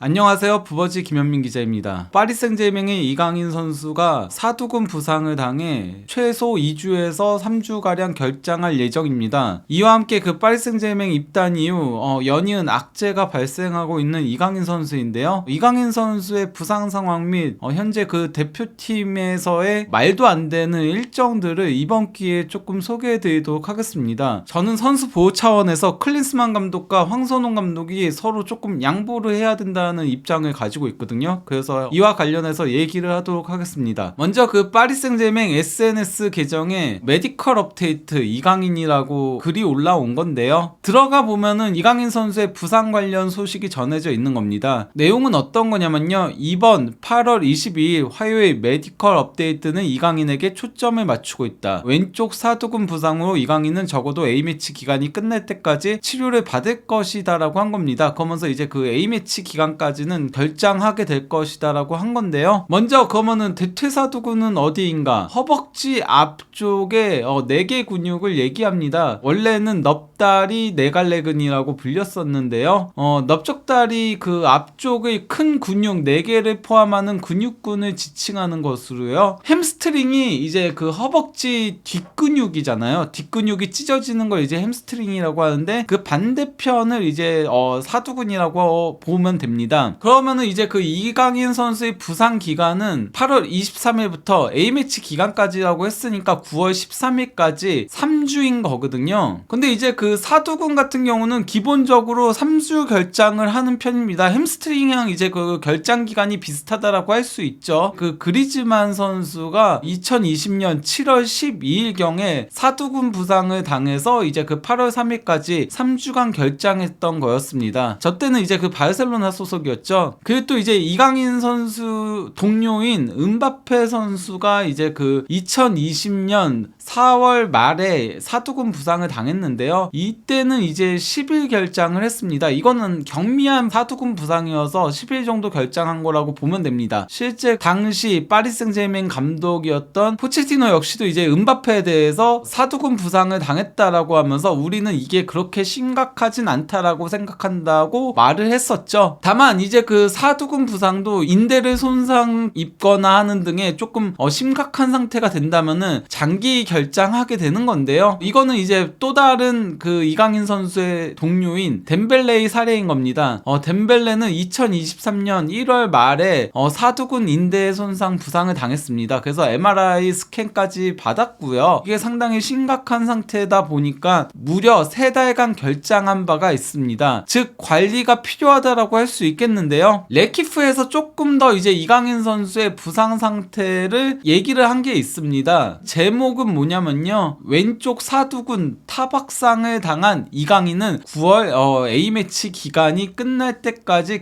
안녕하세요. 부버지 김현민 기자입니다. 파리 생제맹의 이강인 선수가 사두근 부상을 당해 최소 2주에서 3주가량 결장할 예정입니다. 이와 함께 그 파리 생제맹 입단 이후 연이은 악재가 발생하고 있는 이강인 선수인데요. 이강인 선수의 부상 상황 및 현재 그 대표팀에서의 말도 안 되는 일정들을 이번 기회에 조금 소개해 드리도록 하겠습니다. 저는 선수 보호 차원에서 클린스만 감독과 황선홍 감독이 서로 조금 양보를 해야 된다는 입장을 가지고 있거든요. 그래서 이와 관련해서 얘기를 하도록 하겠습니다. 먼저 그 파리 생제맹 SNS 계정에 메디컬 업데이트 이강인이라고 글이 올라온 건데요. 들어가 보면은 이강인 선수의 부상 관련 소식이 전해져 있는 겁니다. 내용은 어떤 거냐면요. 이번 8월 22일 화요일 메디컬 업데이트는 이강인에게 초점을 맞추고 있다. 왼쪽 사두근 부상으로 이강인은 적어도 A매치 기간이 끝날 때까지 치료를 받을 것이다 라고 한 겁니다. 그러면서 이제 그 A매치 기간까지는 결장하게 될 것이다 라고 한 건데요. 먼저 그러면은 대퇴사두근은 어디인가? 허벅지 앞쪽에 4개 근육을 얘기합니다. 원래는 넙다리 네갈래근이라고 불렸었는데요. 넓적다리 그 앞쪽의 큰 근육 4개를 포함하는 근육군을 지칭하는 것으로요. 햄스트링이 이제 그 허벅지 뒷근육이잖아요. 뒷근육이 찢어지는 걸 이제 햄스트링이라고 하는데 그 반대편을 이제 사두근이라고 보면 됩니다. 그러면은 이제 그 이강인 선수의 부상 기간은 8월 23일부터 A매치 기간까지라고 했으니까 9월 13일까지 3주인 거거든요. 근데 이제 그 사두근 같은 경우는 기본적으로 3주 결장을 하는 편입니다. 햄스트링이랑 이제 그 결장 기간이 비슷하다라고 할 수 있죠. 그 그리즈만 선수가 2020년 7월 12일경에 사두근 부상을 당해서 이제 그 8월 3일까지 3주간 결장했던 거였습니다. 저 때는 이제 그 바르셀로나 소속이었죠. 그리고 또 이제 이강인 선수 동료인 은바페 선수가 이제 그 2020년 4월 말에 사두근 부상을 당했는데요. 이때는 이제 10일 결장을 했습니다. 이거는 경미한 사두근 부상이어서 10일 정도 결장한 거라고 보면 됩니다. 실제 당시 파리 생제맹 감독이었던 포체티노 역시도 이제 은바페에 대해서 사두근 부상을 당했다라고 하면서 우리는 이게 그렇게 심각하진 않다라고 생각한다고 말을 했었죠. 다만 이제 그 사두근 부상도 인대를 손상 입거나 하는 등의 조금 심각한 상태가 된다면은 장기 결장하게 되는 건데요. 이거는 이제 또 다른 그 이강인 선수의 동료인 덴벨레의 사례인 겁니다. 덴벨레는 2023년 1월 말에 사두근 인대 손상 부상을 당했습니다. 그래서 MRI 스캔까지 받았고요. 이게 상당히 심각한 상태다 보니까 무려 3달간 결장한 바가 있습니다. 즉 관리가 필요하다라고 할 수 있겠는데요. 레키프에서 조금 더 이제 이강인 선수의 부상 상태를 얘기를 한 게 있습니다. 제목은 뭐냐면요. 왼쪽 사두근 타박상을 당한 이강인은 9월 A매치 기간이 끝날 때까지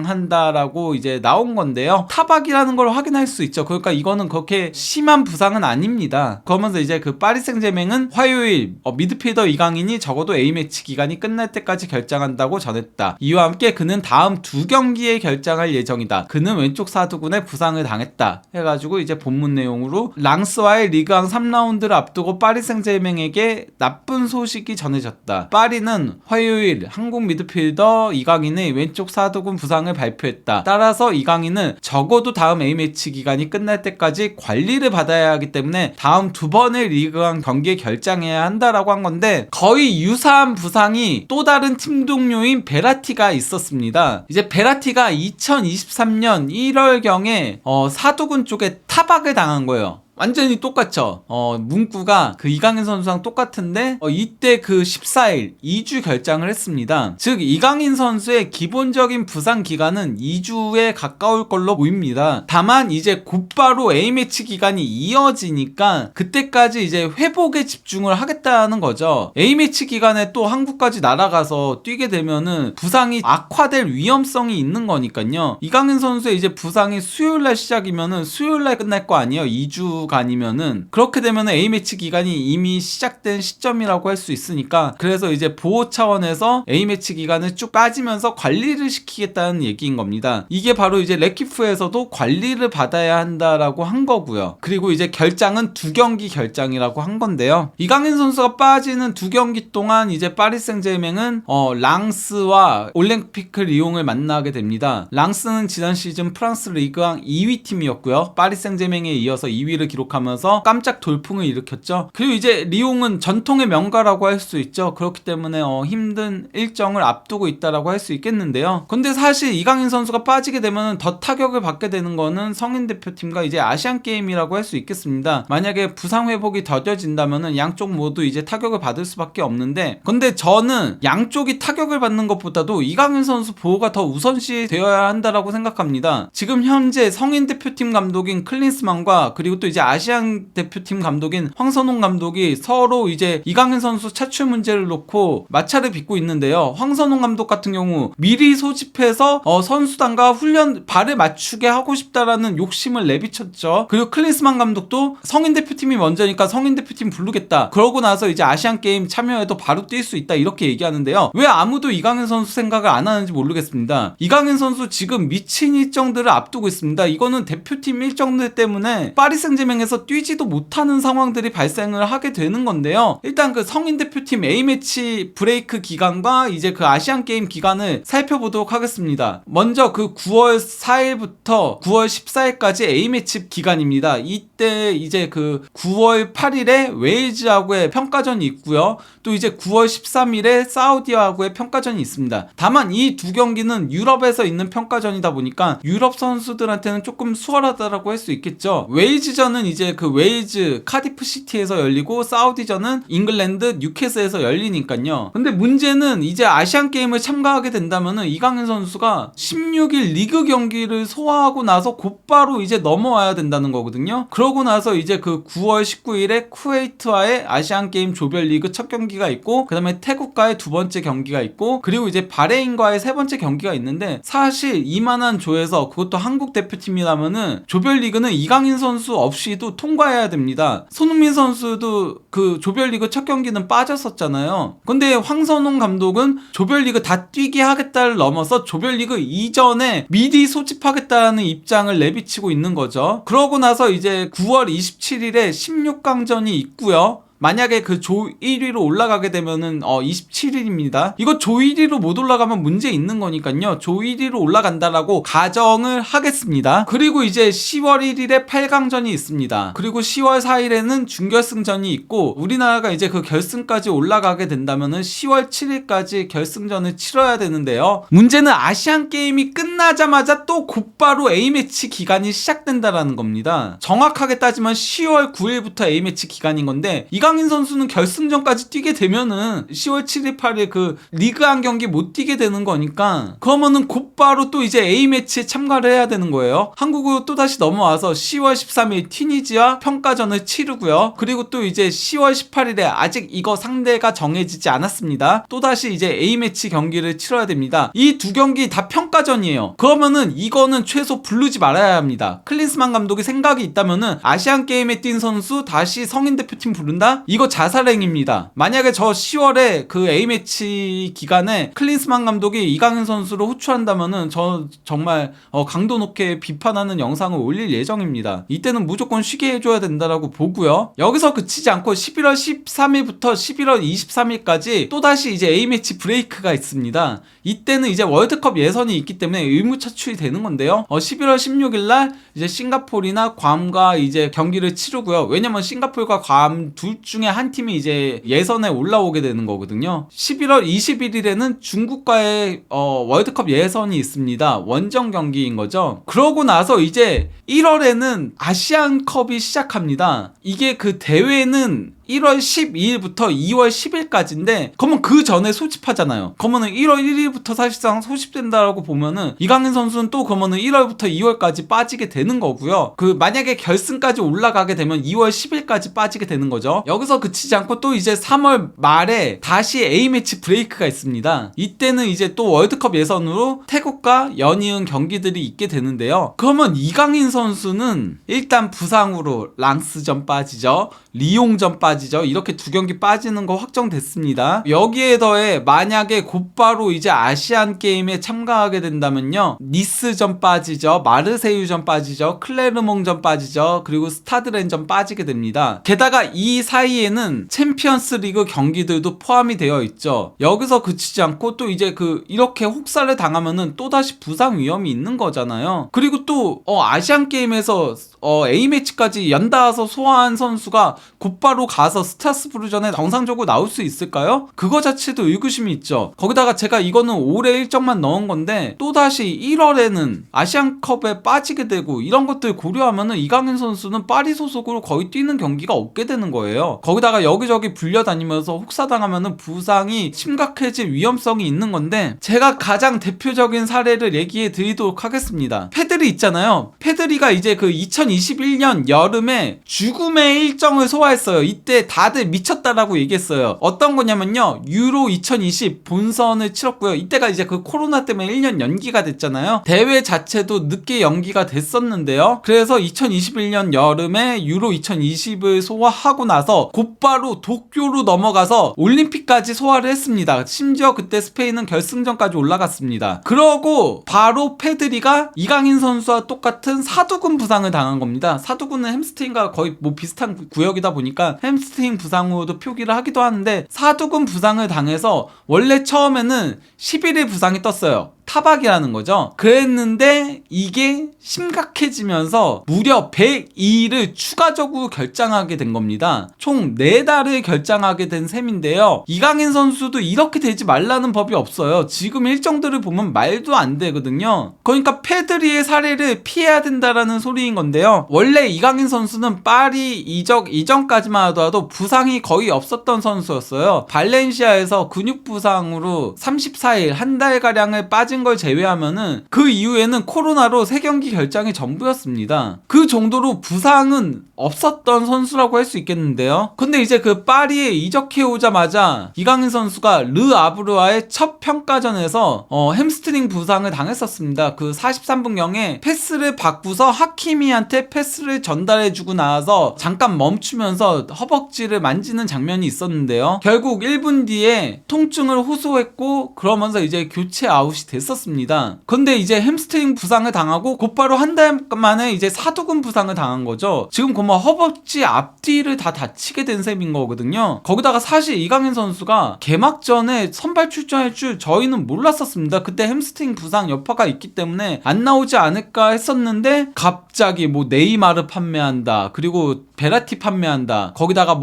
결장한다라고 이제 나온 건데요. 타박이라는 걸 확인할 수 있죠. 그러니까 이거는 그렇게 심한 부상은 아닙니다. 그러면서 이제 그 파리 생제맹은 화요일 미드필더 이강인이 적어도 A매치 기간이 끝날 때까지 결장한다고 전했다. 이와 함께 그는 다음 2경기에 결장할 예정이다. 그는 왼쪽 사두근에 부상을 당했다. 해가지고 이제 본문 내용으로 랑스와의 리그왕 3라운드를 앞두고 파리 생제맹에게 나쁜 소식이 전해졌다. 파리는 화요일 한국 미드필더 이강인의 왼쪽 사두근 부상을 발표했다. 따라서 이강인은 적어도 다음 A매치 기간이 끝날 때까지 관리를 받아야 하기 때문에 다음 2번의 리그왕 경기에 결장해야 한다라고 한 건데 거의 유사한 부상이 또 다른 팀 동료인 베라티가 있었습니다. 이제 베라티가 2023년 1월경에 사두근 쪽에 타박을 당한 거예요. 완전히 똑같죠. 문구가 그 이강인 선수랑 똑같은데 이때 그 14일 2주 결장을 했습니다. 즉 이강인 선수의 기본적인 부상 기간은 2주에 가까울 걸로 보입니다. 다만 이제 곧바로 A매치 기간이 이어지니까 그때까지 이제 회복에 집중을 하겠다는 거죠. A매치 기간에 또 한국까지 날아가서 뛰게 되면은 부상이 악화될 위험성이 있는 거니까요. 이강인 선수의 이제 부상이 수요일날 시작이면은 수요일날 끝날 거 아니에요. 2주 간이면은 그렇게 되면 A매치 기간이 이미 시작된 시점이라고 할 수 있으니까, 그래서 이제 보호 차원에서 A매치 기간을 쭉 빠지면서 관리를 시키겠다는 얘기인 겁니다. 이게 바로 이제 레키프에서도 관리를 받아야 한다라고 한 거고요. 그리고 이제 결장은 2경기 결장이라고 한 건데요. 이강인 선수가 빠지는 2경기 동안 이제 파리 생제맹은 랑스와 올랭피크 리옹을 만나게 됩니다. 랑스는 지난 시즌 프랑스 리그왕 2위 팀이었고요. 파리 생제맹에 이어서 2위를 기록하면서 깜짝 돌풍을 일으켰죠. 그리고 이제 리옹은 전통의 명가라고 할 수 있죠. 그렇기 때문에 힘든 일정을 앞두고 있다라고 할 수 있겠는데요. 근데 사실 이강인 선수가 빠지게 되면 더 타격을 받게 되는 거는 성인 대표팀과 이제 아시안 게임이라고 할 수 있겠습니다. 만약에 부상 회복이 더뎌진다면은 양쪽 모두 이제 타격을 받을 수밖에 없는데, 근데 저는 양쪽이 타격을 받는 것보다도 이강인 선수 보호가 더 우선시 되어야 한다라고 생각합니다. 지금 현재 성인 대표팀 감독인 클린스만과 그리고 또 이제 아시안 대표팀 감독인 황선홍 감독이 서로 이제 이강인 선수 차출 문제를 놓고 마찰을 빚고 있는데요. 황선홍 감독 같은 경우 미리 소집해서 선수단과 훈련 발을 맞추게 하고 싶다라는 욕심을 내비쳤죠. 그리고 클린스만 감독도 성인 대표팀이 먼저니까 성인 대표팀 부르겠다, 그러고 나서 이제 아시안 게임 참여해도 바로 뛸 수 있다, 이렇게 얘기하는데요. 왜 아무도 이강인 선수 생각을 안 하는지 모르겠습니다. 이강인 선수 지금 미친 일정들을 앞두고 있습니다. 이거는 대표팀 일정들 때문에 파리 생제맹에서 뛰지도 못하는 상황들이 발생을 하게 되는 건데요. 일단 그 성인 대표팀 A매치 브레이크 기간과 이제 그 아시안 게임 기간을 살펴보도록 하겠습니다. 먼저 그 9월 4일부터 9월 14일까지 A매치 기간입니다. 이때 이제 그 9월 8일에 웨일즈하고의 평가전이 있고요. 또 이제 9월 13일에 사우디하고의 평가전이 있습니다. 다만 이 2경기는 유럽에서 있는 평가전이다 보니까 유럽 선수들한테는 조금 수월하다라고 할 수 있겠죠. 웨일즈전은 이제 그 웨일즈 카디프 시티에서 열리고, 사우디전은 잉글랜드 뉴캐슬에서 열리니까요. 근데 문제는 이제 아시안 게임을 참가하게 된다면은 이강인 선수가 16일 리그 경기를 소화하고 나서 곧바로 이제 넘어와야 된다는 거거든요. 그러고 나서 이제 그 9월 19일에 쿠웨이트와의 아시안 게임 조별리그 첫 경기가 있고, 그 다음에 태국과의 2번째 경기가 있고, 그리고 이제 바레인과의 3번째 경기가 있는데, 사실 이만한 조에서, 그것도 한국 대표팀이라면은 조별리그는 이강인 선수 없이도 통과해야 됩니다. 손흥민 선수도 그 조별리그 첫 경기는 빠졌었잖아요. 근데 황선홍 감독은 조별리그 다 뛰게 하겠다를 넘어서 조별리그 이전에 미리 소집하겠다는 입장을 내비치고 있는 거죠. 그러고 나서 이제 9월 27일에 16강전이 있고요. 만약에 그 조 1위로 올라가게 되면은 27일입니다. 이거 조 1위로 못 올라가면 문제 있는 거니까요. 조 1위로 올라간다라고 가정을 하겠습니다. 그리고 이제 10월 1일에 8강전이 있습니다. 그리고 10월 4일에는 준결승전이 있고, 우리나라가 이제 그 결승까지 올라가게 된다면은 10월 7일까지 결승전을 치러야 되는데요. 문제는 아시안 게임이 끝나자마자 또 곧바로 A매치 기간이 시작된다라는 겁니다. 정확하게 따지면 10월 9일부터 A매치 기간인 건데, 이강인 선수는 결승전까지 뛰게 되면은 10월 7일 8일 그 리그 한 경기 못 뛰게 되는 거니까, 그러면은 곧바로 또 이제 A매치에 참가를 해야 되는 거예요. 한국으로 또다시 넘어와서 10월 13일 튀니지와 평가전을 치르고요. 그리고 또 이제 10월 18일에 아직 이거 상대가 정해지지 않았습니다. 또다시 이제 A매치 경기를 치러야 됩니다. 이 2경기 다 평가전이에요. 그러면은 이거는 최소 부르지 말아야 합니다. 클린스만 감독이 생각이 있다면은 아시안 게임에 뛴 선수 다시 성인 대표팀 부른다? 이거 자살행위입니다. 만약에 저 10월에 그 A매치 기간에 클린스만 감독이 이강인 선수를 호출한다면은 저 정말 강도 높게 비판하는 영상을 올릴 예정입니다. 이때는 무조건 쉬게 해줘야 된다라고 보고요. 여기서 그치지 않고 11월 13일부터 11월 23일까지 또다시 이제 A매치 브레이크가 있습니다. 이때는 이제 월드컵 예선이 있기 때문에 의무차출이 되는 건데요. 11월 16일날 이제 싱가포르나 괌과 이제 경기를 치르고요. 왜냐면 싱가포르가 괌 둘 중에 한 팀이 이제 예선에 올라오게 되는 거거든요. 11월 21일에는 중국과의 월드컵 예선이 있습니다. 원정 경기인 거죠. 그러고 나서 이제 1월에는 아시안컵이 시작합니다. 이게 그 대회는 1월 12일부터 2월 10일까지인데 그러면 그 전에 소집하잖아요. 그러면은 1월 1일부터 사실상 소집된다라고 보면은 이강인 선수는 또 그러면은 1월부터 2월까지 빠지게 되는 거고요. 그 만약에 결승까지 올라가게 되면 2월 10일까지 빠지게 되는 거죠. 여기서 그치지 않고 또 이제 3월 말에 다시 A매치 브레이크가 있습니다. 이때는 이제 또 월드컵 예선으로 태국과 연이은 경기들이 있게 되는데요. 그러면 이강인 선수는 일단 부상으로 랑스전 빠지죠. 리옹전 빠지죠. 이렇게 두 경기 빠지는 거 확정됐습니다. 여기에 더해 만약에 곧바로 이제 아시안 게임에 참가하게 된다면요. 니스전 빠지죠. 마르세유전 빠지죠. 클레르몽전 빠지죠. 그리고 스타드렌전 빠지게 됩니다. 게다가 이 사이에는 챔피언스 리그 경기들도 포함이 되어 있죠. 여기서 그치지 않고 또 이제 이렇게 혹사를 당하면은 또다시 부상 위험이 있는 거잖아요. 그리고 또 아시안 게임에서 A매치까지 연달아서 소화한 선수가 곧바로 가서 스트라스부르전에 정상적으로 나올 수 있을까요? 그거 자체도 의구심이 있죠. 거기다가 제가 이거는 올해 일정만 넣은 건데 또다시 1월에는 아시안컵에 빠지게 되고 이런 것들 고려하면은 이강인 선수는 파리 소속으로 거의 뛰는 경기가 없게 되는 거예요. 거기다가 여기저기 불려다니면서 혹사당하면은 부상이 심각해질 위험성이 있는 건데 제가 가장 대표적인 사례를 얘기해 드리도록 하겠습니다. 페드리 있잖아요. 페드리가 이제 2021년 여름에 죽음의 일정을 소화했어요. 이때 다들 미쳤다라고 얘기했어요. 어떤 거냐면요. 유로 2020 본선을 치렀고요. 이때가 이제 코로나 때문에 1년 연기가 됐잖아요. 대회 자체도 늦게 연기가 됐었는데요. 그래서 2021년 여름에 유로 2020을 소화하고 나서 곧바로 도쿄로 넘어가서 올림픽까지 소화를 했습니다. 심지어 그때 스페인은 결승전까지 올라갔습니다. 그러고 바로 페드리가 이강인 선수와 똑같은 사두근 부상을 당한 겁니다. 사두근은 햄스트링과 거의 비슷한 구역이다 보니까 햄스트링 부상으로도 표기를 하기도 하는데 사두근 부상을 당해서 원래 처음에는 11일 부상이 떴어요. 타박이라는 거죠. 그랬는데 이게 심각해지면서 무려 102일을 추가적으로 결장하게 된 겁니다. 총 4달을 결장하게 된 셈인데요. 이강인 선수도 이렇게 되지 말라는 법이 없어요. 지금 일정들을 보면 말도 안 되거든요. 그러니까 페드리의 사례를 피해야 된다라는 소리인 건데요. 원래 이강인 선수는 파리 이적 이전까지만 하더라도 부상이 거의 없었던 선수였어요. 발렌시아에서 근육 부상으로 34일 한 달가량을 빠진 걸 제외하면은 그 이후에는 코로나로 3경기 결장이 전부였습니다. 그 정도로 부상은 없었던 선수라고 할 수 있겠는데요. 근데 이제 파리에 이적해 오자마자 이강인 선수가 르 아브르와의 첫 평가전에서 햄스트링 부상을 당했었습니다. 43분경에 패스를 받고서 하키미한테 패스를 전달해주고 나와서 잠깐 멈추면서 허벅지를 만지는 장면이 있었는데요. 결국 1분 뒤에 통증을 호소했고 그러면서 이제 교체 아웃이 됐었습니다. 근데 이제 햄스트링 부상을 당하고 곧바로 한 달 만에 이제 사두근 부상을 당한 거죠. 지금 허벅지 앞뒤를 다 다치게 된 셈인 거거든요. 거기다가 사실 이강인 선수가 개막전에 선발 출전할 줄 저희는 몰랐었습니다. 그때 햄스트링 부상 여파가 있기 때문에 안 나오지 않을까 했었는데 갑자기 네이마르 판매한다. 그리고 베라티 판매한다. 거기다가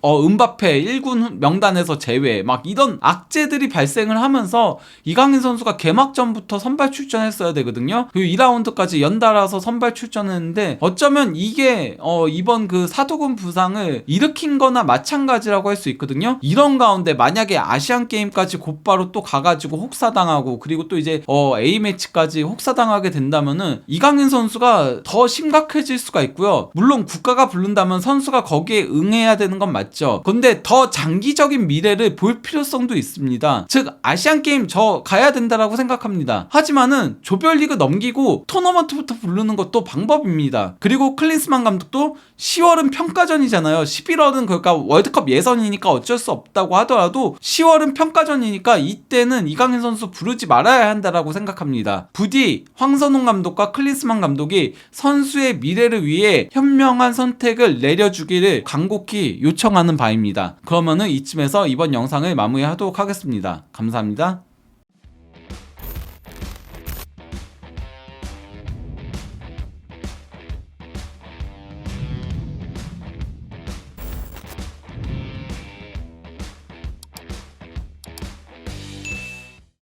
은바페 1군 명단에서 제외 막 이런 악재들이 발생을 하면서 이강인 선수가 개막전부터 선발 출전했어야 되거든요. 그리고 2라운드까지 연달아서 선발 출전했는데 어쩌면 이게 이번 사두근 부상을 일으킨 거나 마찬가지라고 할 수 있거든요. 이런 가운데 만약에 아시안 게임까지 곧바로 또 가가지고 혹사당하고 그리고 또 이제 A매치까지 혹사당하게 된다면은 이강인 선수가 더 심각해질 수가 있고요. 물론 국가가 부른다면 선수가 거기에 응해야 되는 건 맞죠. 근데 더 장기적인 미래를 볼 필요성도 있습니다. 즉 아시안 게임 저 가야 된다라고 생각합니다. 하지만은 조별리그 넘기고 토너먼트부터 부르는 것도 방법입니다. 그리고 클린스만 감독도 10월은 평가전이잖아요. 11월은 그러니까 월드컵 예선이니까 어쩔 수 없다고 하더라도 10월은 평가전이니까 이때는 이강인 선수 부르지 말아야 한다라고 생각합니다. 부디 황선홍 감독과 클린스만 감독이 선수의 미래를 위해 현명한 선택을 내려주기를 간곡히 요청하는 바입니다. 그러면은 이쯤에서 이번 영상을 마무리하도록 하겠습니다. 감사합니다.